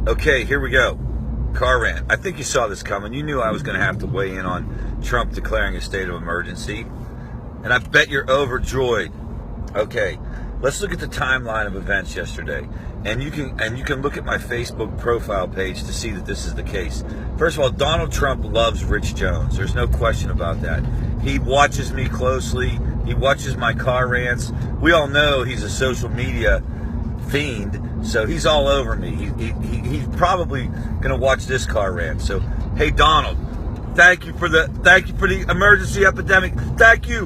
Okay, here we go. Car rant. I think you saw this coming. You knew I was going to have to weigh in on Trump declaring a state of emergency. And I bet you're overjoyed. Okay, let's look at the timeline of events yesterday. And you can look at my Facebook profile page to see that this is the case. First of all, Donald Trump loves Rich Jones. There's no question about that. He watches me closely. He watches my car rants. We all know he's a social media fiend, so he's all over me. He's probably going to watch this car rant. So, hey Donald, thank you for the emergency epidemic. Thank you.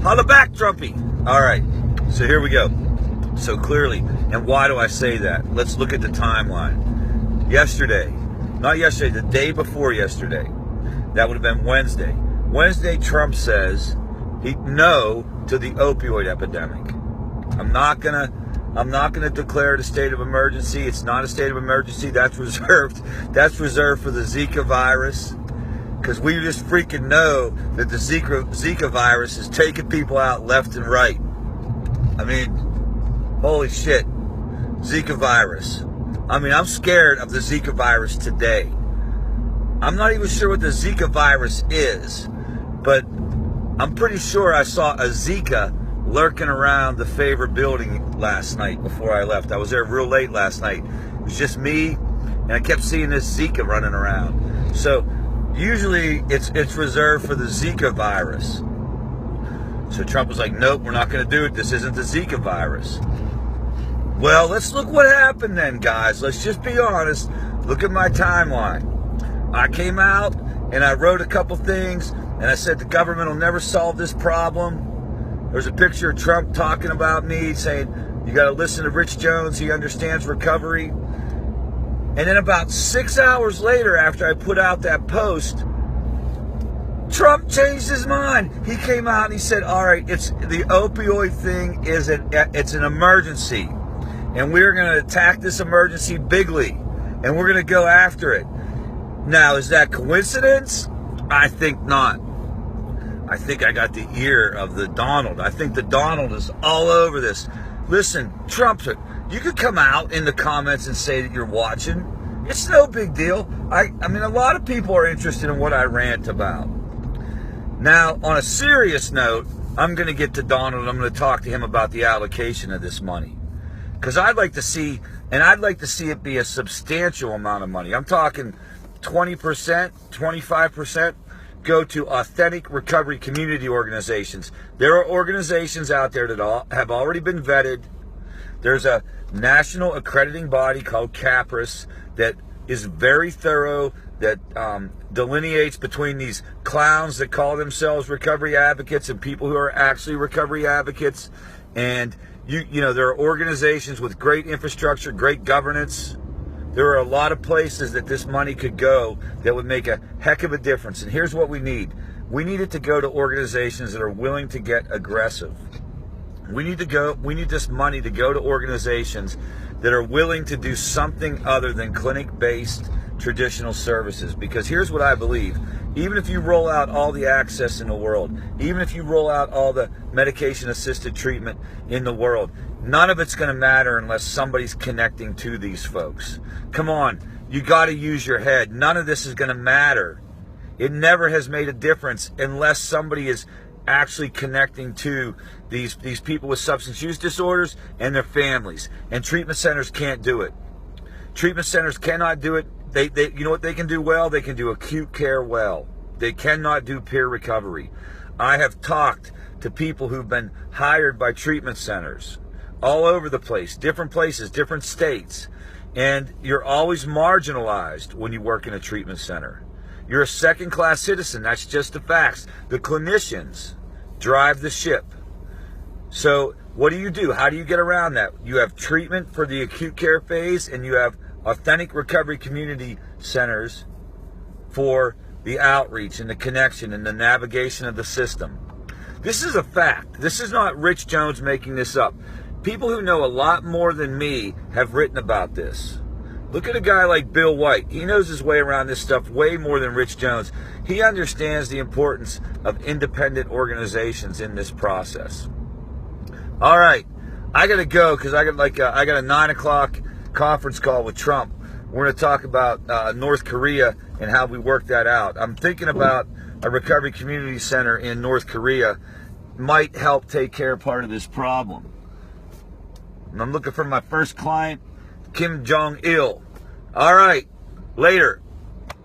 Holla back, Trumpy. All right. So here we go. So clearly, and why do I say that? Let's look at the timeline. The day before yesterday, that would have been Wednesday. Wednesday, Trump says no to the opioid epidemic. I'm not gonna declare it a state of emergency. It's not a state of emergency. That's reserved for the Zika virus. Because we just freaking know that the Zika virus is taking people out left and right. I mean, holy shit. Zika virus. I mean, I'm scared of the Zika virus today. I'm not even sure what the Zika virus is, but I'm pretty sure I saw a Zika lurking around the favorite building last night before I left. I was there real late last night. It was just me, and I kept seeing this Zika running around. So usually it's reserved for the Zika virus. So Trump was like, nope, we're not going to do it. This isn't the Zika virus. Well, let's look what happened then, guys. Let's just be honest. Look at my timeline. I came out and I wrote a couple things, and I said the government will never solve this problem. There's a picture of Trump talking about me, saying, you got to listen to Rich Jones. He understands recovery. And then about 6 hours later, after I put out that post, Trump changed his mind. He came out and he said, all right, it's the opioid thing it's an emergency. And we're going to attack this emergency bigly. And we're going to go after it. Now, is that coincidence? I think not. I think I got the ear of the Donald. I think the Donald is all over this. Listen, Trump, you could come out in the comments and say that you're watching. It's no big deal. I mean, a lot of people are interested in what I rant about. Now, on a serious note, I'm going to get to Donald. I'm going to talk to him about the allocation of this money. Because I'd like to see it be a substantial amount of money. I'm talking 20%, 25%. Go to authentic recovery community organizations. There are organizations out there that have already been vetted. There's a national accrediting body called CAPRIS that is very thorough, that delineates between these clowns that call themselves recovery advocates and people who are actually recovery advocates. And you know, there are organizations with great infrastructure, great governance. There are a lot of places that this money could go that would make a heck of a difference. And here's what we need. We need it to go to organizations that are willing to get aggressive. We need this money to go to organizations that are willing to do something other than clinic-based traditional services. Because here's what I believe. Even if you roll out all the access in the world, even if you roll out all the medication-assisted treatment in the world, none of it's going to matter unless somebody's connecting to these folks. Come on, you got to use your head. None of this is going to matter. It never has made a difference unless somebody is actually connecting to these people with substance use disorders and their families. And treatment centers can't do it. Treatment centers cannot do it. They you know what they can do well? They can do acute care well. They cannot do peer recovery. I have talked to people who've been hired by treatment centers all over the place, different places, different states. And you're always marginalized when you work in a treatment center. You're a second-class citizen. That's just the facts. The clinicians drive the ship. So what do? How do you get around that? You have treatment for the acute care phase, and you have authentic recovery community centers for the outreach and the connection and the navigation of the system. This is a fact. This is not Rich Jones making this up. People who know a lot more than me have written about this. Look at a guy like Bill White. He knows his way around this stuff way more than Rich Jones. He understands the importance of independent organizations in this process. All right, I got to go because I got a 9 o'clock conference call with Trump. We're going to talk about North Korea and how we work that out. I'm thinking about a recovery community center in North Korea might help take care of part of this problem. And I'm looking for my first client, Kim Jong-il. All right, later.